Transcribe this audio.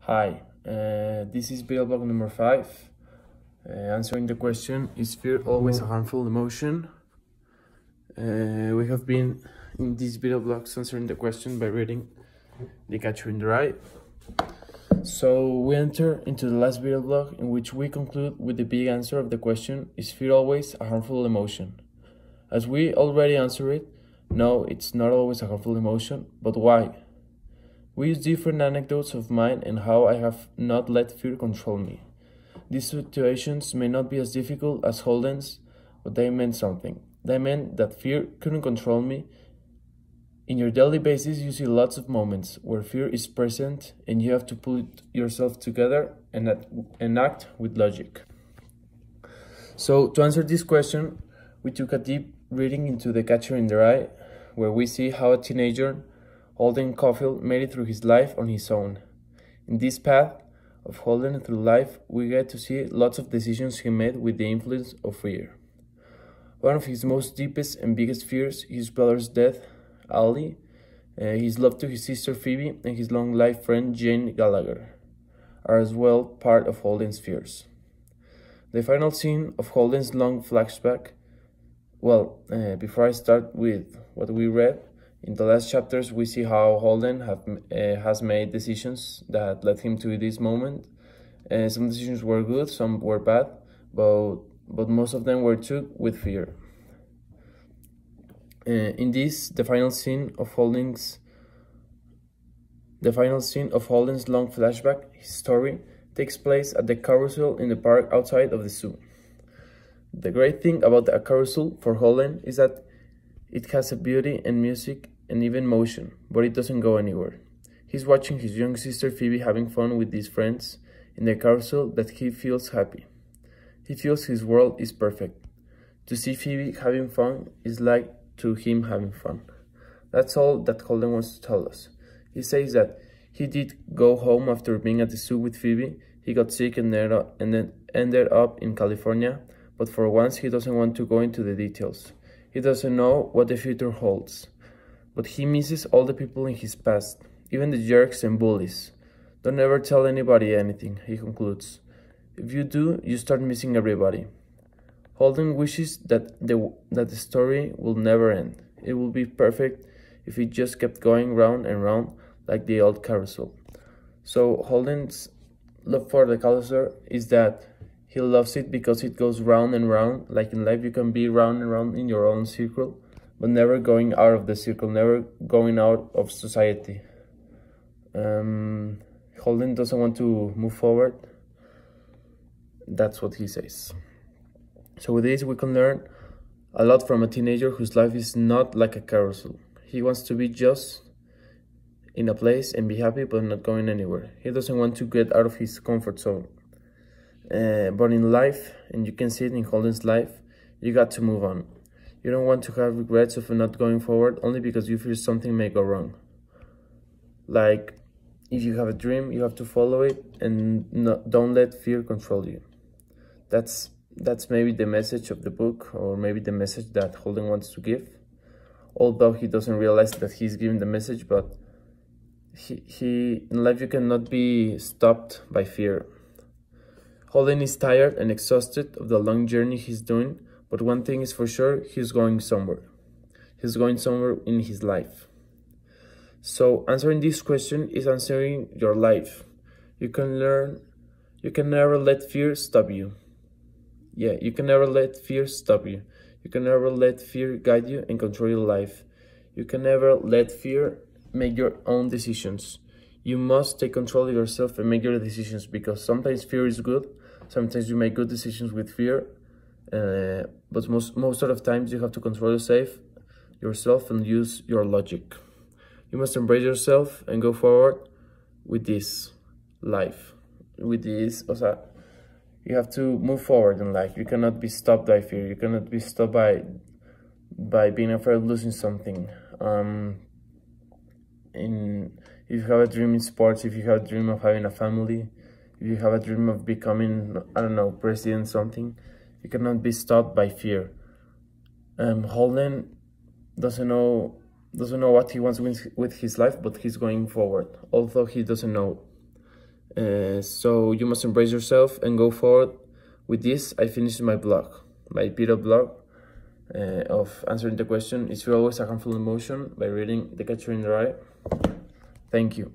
Hi, this is videoblog number 5. Answering the question, is fear always a harmful emotion? We have been in these videoblogs answering the question by reading The Catcher in the Rye. So we enter into the last videoblog in which we conclude with the big answer of the question, is fear always a harmful emotion? As we already answered it, no, it's not always a harmful emotion, but why? We use different anecdotes of mine and how I have not let fear control me. These situations may not be as difficult as Holden's, but they meant something. They meant that fear couldn't control me. In your daily basis, you see lots of moments where fear is present and you have to put yourself together and act with logic. So to answer this question, we took a deep reading into The Catcher in the Rye, where we see how a teenager, Holden Caulfield, made it through his life on his own. In this path of Holden through life, we get to see lots of decisions he made with the influence of fear. One of his most deepest and biggest fears, his brother's death, Ali, his love to his sister Phoebe, and his long-life friend Jane Gallagher, are as well part of Holden's fears. The final scene of Holden's long flashback, before I start with what we read, in the last chapters, we see how Holden has made decisions that led him to this moment. Some decisions were good, some were bad, but most of them were took with fear. In this, the final scene of Holden's long flashback, his story, takes place at the carousel in the park outside of the zoo. The great thing about the carousel for Holden is that it has a beauty and music and even motion, but it doesn't go anywhere. He's watching his young sister Phoebe having fun with these friends in the carousel that he feels happy. He feels his world is perfect. To see Phoebe having fun is like to him having fun. That's all that Holden wants to tell us. He says that he did go home after being at the zoo with Phoebe. He got sick and then ended up in California, but for once he doesn't want to go into the details. He doesn't know what the future holds, but he misses all the people in his past, even the jerks and bullies. Don't ever tell anybody anything, he concludes. If you do, you start missing everybody. Holden wishes that the story will never end. It will be perfect if it just kept going round and round like the old carousel. So Holden's love for the carousel is that he loves it because it goes round and round. Like in life, you can be round and round in your own circle, but never going out of the circle, never going out of society. Holden doesn't want to move forward. That's what he says. So with this, we can learn a lot from a teenager whose life is not like a carousel. He wants to be just in a place and be happy, but not going anywhere. He doesn't want to get out of his comfort zone. But in life, and you can see it in Holden's life, you got to move on. You don't want to have regrets of not going forward only because you fear something may go wrong. Like, if you have a dream, you have to follow it and don't let fear control you. That's maybe the message of the book, or maybe the message that Holden wants to give. Although he doesn't realize that he's giving the message, but in life you cannot be stopped by fear. Holden is tired and exhausted of the long journey he's doing, but one thing is for sure, he's going somewhere. He's going somewhere in his life. So answering this question is answering your life. You can never let fear stop you. Yeah, you can never let fear stop you. You can never let fear guide you and control your life. You can never let fear make your own decisions. You must take control of yourself and make your decisions, because sometimes fear is good. Sometimes you make good decisions with fear, but most of the times you have to control yourself and use your logic. You must embrace yourself and go forward with this life. With this, you have to move forward in life. You cannot be stopped by fear. You cannot be stopped by being afraid of losing something. If you have a dream in sports, if you have a dream of having a family, if you have a dream of becoming, I don't know, president, something, you cannot be stopped by fear. Holden doesn't know what he wants with his life, but he's going forward, although he doesn't know. So you must embrace yourself and go forward. With this, I finished my video blog of answering the question, is fear always a harmful emotion, by reading The Catcher in the Rye. Thank you.